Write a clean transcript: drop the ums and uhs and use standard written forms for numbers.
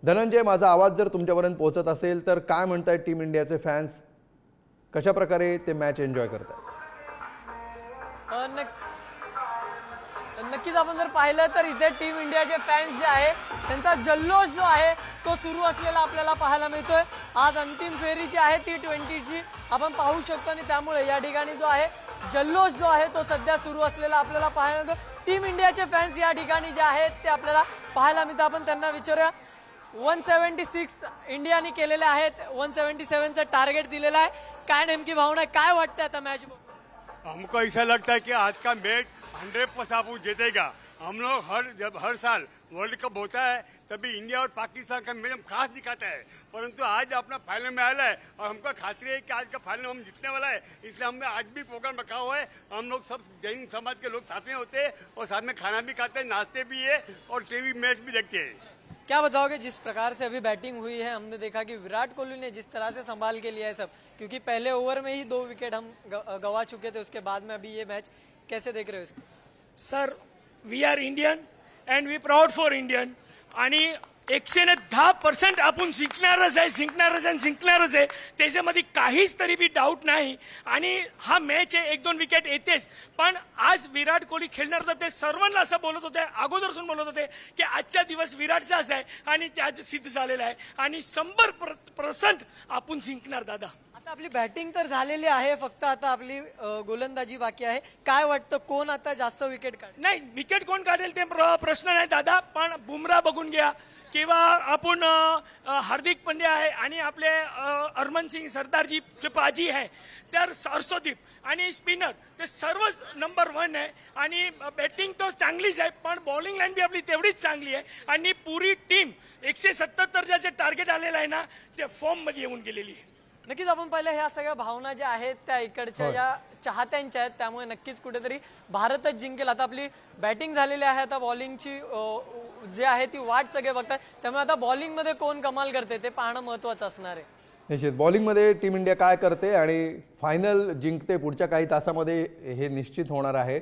धनंजय, माझा आवाज जर तुमच्यापर्यंत पोहोचत असेल तर काय म्हणतायत टीम इंडियाचे फॅन्स? कशा प्रकारे ते मॅच एन्जॉय करतात? नक्कीच आपण जर पाहिलं तर इथे टीम इंडियाचे फॅन्स जे आहे त्यांचा जल्लोष जो आहे तो सुरू असलेला आपल्याला पाहायला मिळतोय। आज अंतिम फेरी जी आहे T20ची आपण पाहू शकतो आणि त्यामुळे या ठिकाणी जो आहे जल्लोष जो आहे तो सध्या सुरू असलेला आपल्याला पाहायला मिळतो। टीम इंडियाचे फॅन्स या ठिकाणी जे आहेत ते आपल्याला पाहायला मिळतं। आपण त्यांना विचारूया, 176 इंडियाने केलेले आहेत, 177 चं टार्गेट दिलेलं आहे, काय नेमकी भावना आहे, काय वाटतं आता मॅच? हमको ऐसा लगता है कि आज का मैच 100% अपन जीतेगा। हम लोग हर साल वर्ल्ड कप होता है तभी इंडिया और पाकिस्तान का मैच हम खास दिखाता है, परंतु आज अपना फाइनल में आया है और हमको खातरी है कि आज का फाइनल हम जीतने वाला है। इसलिए हमने आज भी प्रोग्राम रखा हुआ है। हम लोग सब जैन समाज के लोग साथ में होते हैं और साथ में खाना भी खाते हैं, नाचते भी है और टीवी मैच भी देखते हैं। क्या बताओगे, जिस प्रकार से अभी बैटिंग हुई है हमने देखा कि विराट कोहली ने जिस तरह से संभाल के लिया है सब, क्योंकि पहले ओवर में ही 2 विकेट हम गवा चुके थे, उसके बाद में अभी ये मैच कैसे देख रहे हो इसको? Sir, we are Indian and we proud for Indian आणि 110% आपण जिंकणारच आहे त्याच्यामध्ये काहीच तरी बी डाऊट नाही। आणि हा मॅच आहे, 1-2 विकेट येतेच, पण आज विराट कोहली खेळणार तर ते सर्वांना असं बोलत होते, अगोदरसून बोलत होते की आजचा दिवस विराटचाच आहे आणि ते आज सिद्ध झालेला आहे आणि 100% आपण जिंकणार दादा। आता आपली बॅटिंग तर झालेली आहे, फक्त आता आपली गोलंदाजी बाकी आहे। काय वाटतं कोण आता जास्त विकेट काढेल? नाही, विकेट कोण काढेल ते प्रश्न नाही दादा, पण बुमराह बघून घ्या किंवा आपण हार्दिक पांड्या आहे आणि आपले हरमनसिंग सरदारजी जे पाजी आहे, तर हर्षदीप आणि स्पिनर ते सर्वच नंबर 1 आहे। आणि बॅटिंग तो चांगलीच आहे, पण बॉलिंग लाईन बी आपली तेवढीच चांगली आहे आणि पुरी टीम 177 ज्याचे टार्गेट आलेलं आहे ना ते फॉर्म मध्ये येऊन गेलेली आहे। नक्कीच आपण पाहिलं ह्या सगळ्या भावना ज्या आहेत त्या इकडच्या या चाहत्यांच्या आहेत, त्यामुळे नक्कीच कुठेतरी भारतच जिंकेल। आता आपली बॅटिंग झालेली आहे, आता बॉलिंगची जे आहे ती वाट सगळे बघतात, त्यामुळे आता बॉलिंग मध्ये कोण कमाल करते ते पाहणं महत्त्वाचं असणार आहे। निश्चित बॉलिंग मध्ये टीम इंडिया काय करते आणि फायनल जिंकते पुढच्या काही तासामध्ये हे निश्चित होणार आहे।